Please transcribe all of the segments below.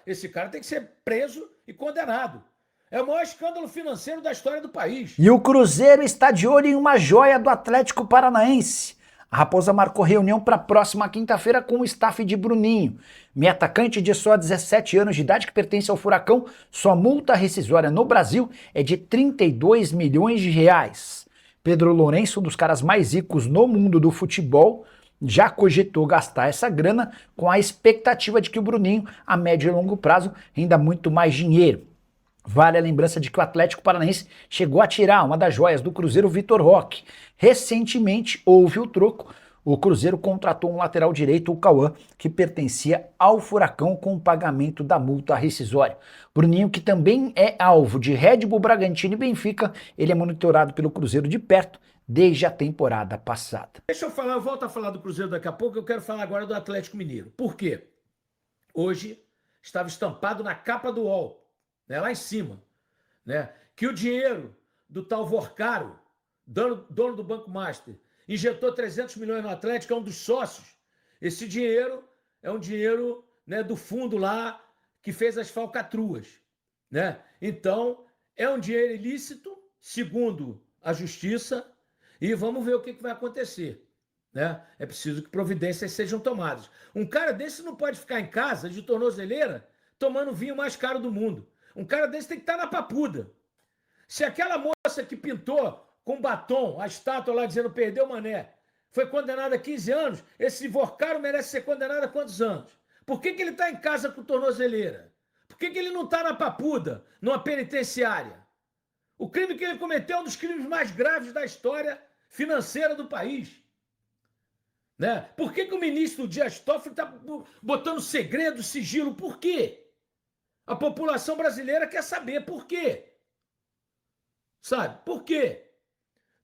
Esse cara tem que ser preso e condenado. É o maior escândalo financeiro da história do país. E o Cruzeiro está de olho em uma joia do Atlético Paranaense. A Raposa marcou reunião para a próxima quinta-feira com o staff de Bruninho. Meio atacante de só 17 anos de idade que pertence ao Furacão, sua multa rescisória no Brasil é de 32 milhões de reais. Pedro Lourenço, um dos caras mais ricos no mundo do futebol, já cogitou gastar essa grana com a expectativa de que o Bruninho, a médio e longo prazo, renda muito mais dinheiro. Vale a lembrança de que o Atlético Paranaense chegou a tirar uma das joias do Cruzeiro, Vitor Roque. Recentemente houve o troco. O Cruzeiro contratou um lateral direito, o Cauã, que pertencia ao Furacão com o pagamento da multa rescisória. Bruninho, que também é alvo de Red Bull Bragantino e Benfica, ele é monitorado pelo Cruzeiro de perto desde a temporada passada. Deixa eu falar, eu volto a falar do Cruzeiro daqui a pouco, eu quero falar agora do Atlético Mineiro. Por quê? Hoje estava estampado na capa do UOL, né, lá em cima, né, que o dinheiro do tal Vorcaro, dono do Banco Master, injetou 300 milhões no Atlético, é um dos sócios. Esse dinheiro é um dinheiro, né, do fundo lá que fez as falcatruas, né? Então, é um dinheiro ilícito, segundo a justiça, e vamos ver o que vai acontecer, né? É preciso que providências sejam tomadas. Um cara desse não pode ficar em casa de tornozeleira tomando o vinho mais caro do mundo. Um cara desse tem que estar na papuda. Se aquela moça que pintou com batom a estátua lá dizendo perdeu mané foi condenada a 15 anos, esse Vorcaro merece ser condenado a quantos anos? Por que ele está em casa com tornozeleira? Por que ele não está na papuda, numa penitenciária? O crime que ele cometeu é um dos crimes mais graves da história financeira do país. Né? Por que o ministro Dias Toffoli está botando segredo, sigilo? Por quê? A população brasileira quer saber por quê. Sabe? Por quê?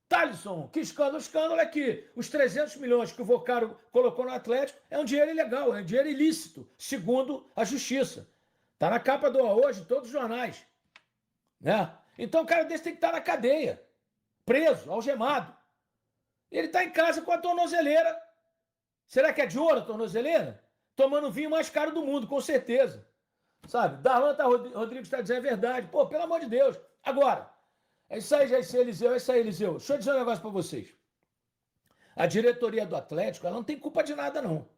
Thalisson, que escândalo? O escândalo é que os 300 milhões que o Vocaro colocou no Atlético é um dinheiro ilegal, é um dinheiro ilícito, segundo a justiça. Está na capa do hoje, todos os jornais. Né? Então o cara desse tem que estar na cadeia, preso, algemado. Ele está em casa com a tornozeleira. Será que é de ouro a tornozeleira? Tomando o vinho mais caro do mundo, com certeza. Sabe? Darlan Rodrigues está dizendo a verdade. Pô, pelo amor de Deus. Agora, é isso aí, Jair Eliseu, é isso aí, Eliseu. Deixa eu dizer um negócio para vocês. A diretoria do Atlético, ela não tem culpa de nada, não.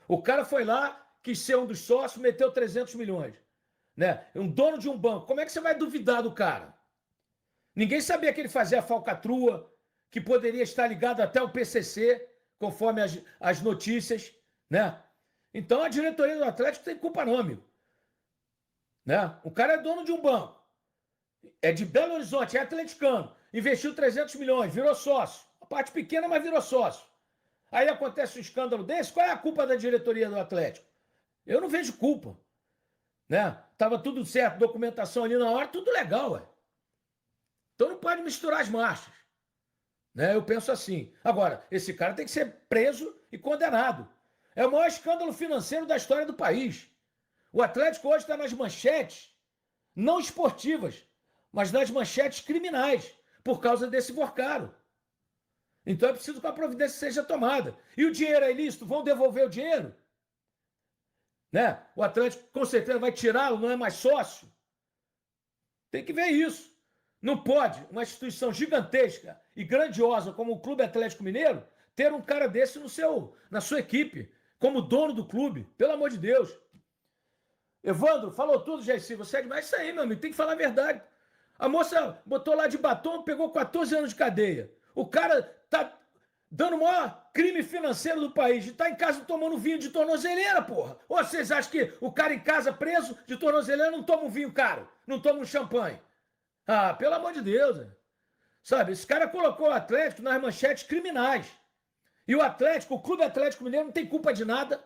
O cara foi lá, quis ser um dos sócios, meteu 300 milhões. Né? Um dono de um banco. Como é que você vai duvidar do cara? Ninguém sabia que ele fazia falcatrua, que poderia estar ligado até o PCC, conforme as notícias, né? Então a diretoria do Atlético tem culpa não, amigo. Né? O cara é dono de um banco, é de Belo Horizonte, é atleticano, investiu 300 milhões, virou sócio. A parte pequena, mas virou sócio. Aí acontece um escândalo desse, qual é a culpa da diretoria do Atlético? Eu não vejo culpa. Né? Tava tudo certo, documentação ali na hora, tudo legal, ué. Então não pode misturar as marchas. Né? Eu penso assim. Agora, esse cara tem que ser preso e condenado. É o maior escândalo financeiro da história do país. O Atlético hoje está nas manchetes, não esportivas, mas nas manchetes criminais, por causa desse Vorcaro. Então é preciso que a providência seja tomada. E o dinheiro é ilícito? Vão devolver o dinheiro? Né? O Atlético com certeza vai tirá-lo, não é mais sócio? Tem que ver isso. Não pode uma instituição gigantesca e grandiosa como o Clube Atlético Mineiro ter um cara desse na sua equipe, como dono do clube. Pelo amor de Deus. Evandro, falou tudo, Jair. Você é demais. Isso aí, meu amigo, tem que falar a verdade. A moça botou lá de batom, pegou 14 anos de cadeia. O cara tá dando o maior crime financeiro do país e tá em casa tomando vinho de tornozeleira, porra. Ou vocês acham que o cara em casa preso de tornozeleira não toma um vinho caro, não toma um champanhe? Ah, pelo amor de Deus. Né? Sabe, esse cara colocou o Atlético nas manchetes criminais. E o Atlético, o Clube Atlético Mineiro não tem culpa de nada.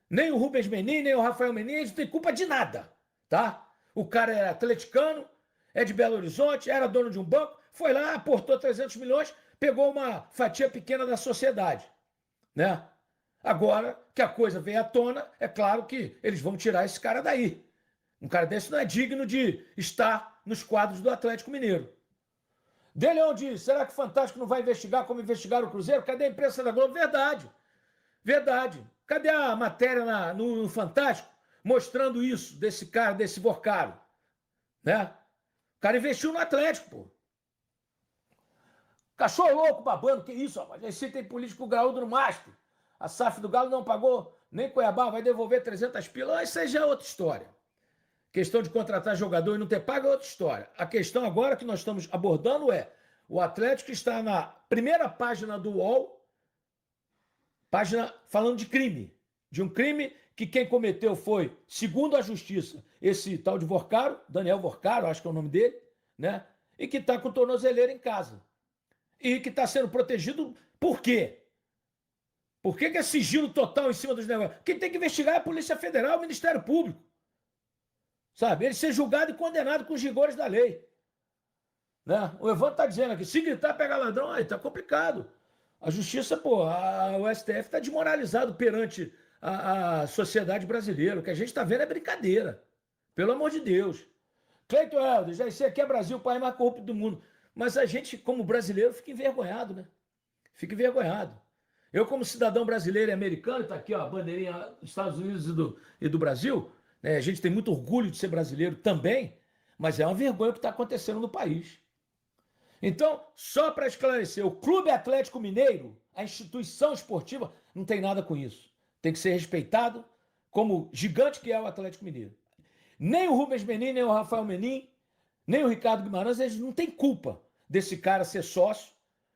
Nem o Rubens Menin, nem o Rafael Menin, eles não têm culpa de nada, tá? O cara é atleticano, é de Belo Horizonte, era dono de um banco, foi lá, aportou 300 milhões, pegou uma fatia pequena da sociedade, né? Agora que a coisa veio à tona, é claro que eles vão tirar esse cara daí. Um cara desse não é digno de estar nos quadros do Atlético Mineiro. De Leão diz, será que o Fantástico não vai investigar como investigaram o Cruzeiro? Cadê a imprensa da Globo? Verdade. Verdade. Cadê a matéria no Fantástico mostrando isso desse cara, desse Vorcaro, né? O cara investiu no Atlético, pô. Cachorro louco babando, que isso, rapaz? Aí tem político graúdo no mastro. A SAF do Galo não pagou nem Cuiabá, vai devolver 300 pila. Isso aí já é outra história. Questão de contratar jogador e não ter pago é outra história. A questão agora que nós estamos abordando é o Atlético está na primeira página do UOL, página falando de crime. De um crime que quem cometeu foi, segundo a justiça, esse tal de Vorcaro, Daniel Vorcaro, acho que é o nome dele, né? E que está com tornozeleira em casa. E que está sendo protegido por quê? Por que é sigilo total em cima dos negócios? Quem tem que investigar é a Polícia Federal, o Ministério Público. Sabe? Ele ser julgado e condenado com os rigores da lei. Né? O Evandro está dizendo aqui, se gritar, pegar ladrão, aí tá complicado. A justiça, pô, o STF está desmoralizado perante a sociedade brasileira. O que a gente está vendo é brincadeira. Pelo amor de Deus. Cleiton Helder, já isso aqui é Brasil, o país mais corrupto do mundo. Mas a gente, como brasileiro, fica envergonhado, né? Fica envergonhado. Eu, como cidadão brasileiro e americano, está aqui ó, a bandeirinha dos Estados Unidos e do Brasil, né? A gente tem muito orgulho de ser brasileiro também, mas é uma vergonha o que está acontecendo no país. Então, só para esclarecer, o Clube Atlético Mineiro, a instituição esportiva, não tem nada com isso. Tem que ser respeitado como gigante que é o Atlético Mineiro. Nem o Rubens Menin, nem o Rafael Menin, nem o Ricardo Guimarães, eles não têm culpa desse cara ser sócio.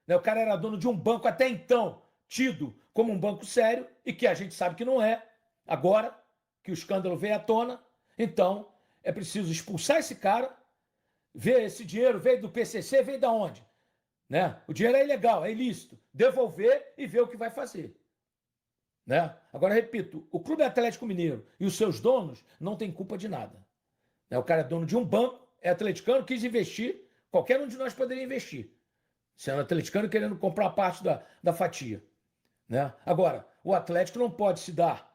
Né? O cara era dono de um banco até então tido como um banco sério e que a gente sabe que não é. Agora que o escândalo veio à tona, então é preciso expulsar esse cara, ver esse dinheiro veio do PCC, veio da onde? Né? O dinheiro é ilegal, é ilícito. Devolver e ver o que vai fazer. Né? Agora, repito, o Clube Atlético Mineiro e os seus donos não têm culpa de nada. Né? O cara é dono de um banco, é atleticano, quis investir, qualquer um de nós poderia investir. Sendo atleticano querendo comprar parte da fatia. Né? Agora, o Atlético não pode se dar,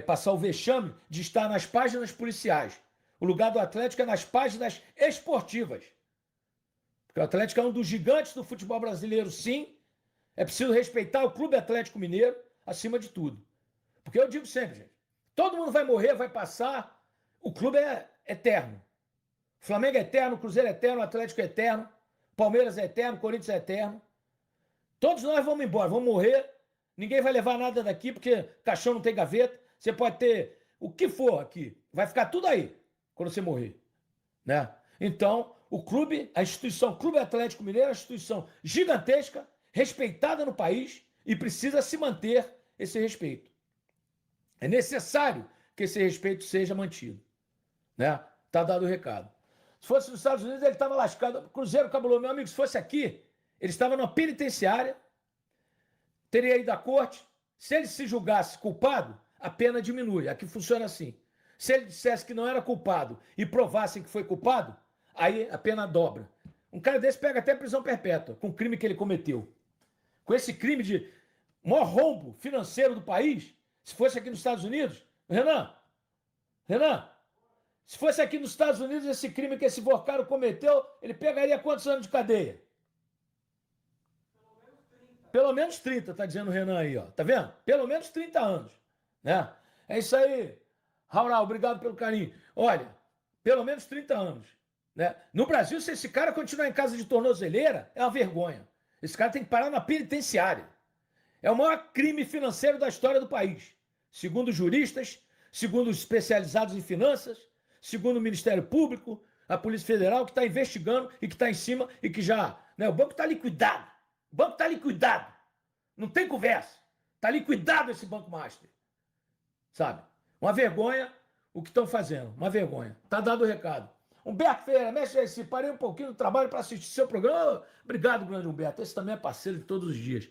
passar o vexame de estar nas páginas policiais. O lugar do Atlético é nas páginas esportivas. Porque o Atlético é um dos gigantes do futebol brasileiro, sim. É preciso respeitar o Clube Atlético Mineiro acima de tudo. Porque eu digo sempre, gente, todo mundo vai morrer, vai passar, o clube é eterno. O Flamengo é eterno, o Cruzeiro é eterno, o Atlético é eterno, Palmeiras é eterno, Corinthians é eterno. Todos nós vamos embora, vamos morrer, ninguém vai levar nada daqui, porque caixão não tem gaveta, você pode ter o que for aqui, vai ficar tudo aí quando você morrer. Né? Então, o clube, a instituição Clube Atlético Mineiro é uma instituição gigantesca, respeitada no país e precisa se manter esse respeito. É necessário que esse respeito seja mantido. Né? Tá dado o recado. Se fosse nos Estados Unidos, ele estava lascado. O Cruzeiro cabulou, meu amigo, se fosse aqui, ele estava numa penitenciária, teria ido à corte. Se ele se julgasse culpado, a pena diminui. Aqui funciona assim. Se ele dissesse que não era culpado e provassem que foi culpado, aí a pena dobra. Um cara desse pega até prisão perpétua com o crime que ele cometeu. Com esse crime de maior rombo financeiro do país, se fosse aqui nos Estados Unidos, Renan, se fosse aqui nos Estados Unidos, esse crime que esse Vorcaro cometeu, ele pegaria quantos anos de cadeia? Pelo menos 30, tá dizendo o Renan aí, ó. Tá vendo? Pelo menos 30 anos. Né? É isso aí. Raul, obrigado pelo carinho. Olha, pelo menos 30 anos. Né? No Brasil, se esse cara continuar em casa de tornozeleira, é uma vergonha. Esse cara tem que parar na penitenciária. É o maior crime financeiro da história do país. Segundo os juristas, segundo os especializados em finanças, segundo o Ministério Público, a Polícia Federal, que está investigando e que está em cima e que já... Né, o banco está liquidado. O banco está liquidado. Não tem conversa. Está liquidado esse Banco Master. Sabe? Uma vergonha o que estão fazendo. Uma vergonha. Está dado o recado. Humberto Ferreira, mestre Recife, parei um pouquinho do trabalho para assistir seu programa. Obrigado, grande Humberto. Esse também é parceiro de todos os dias.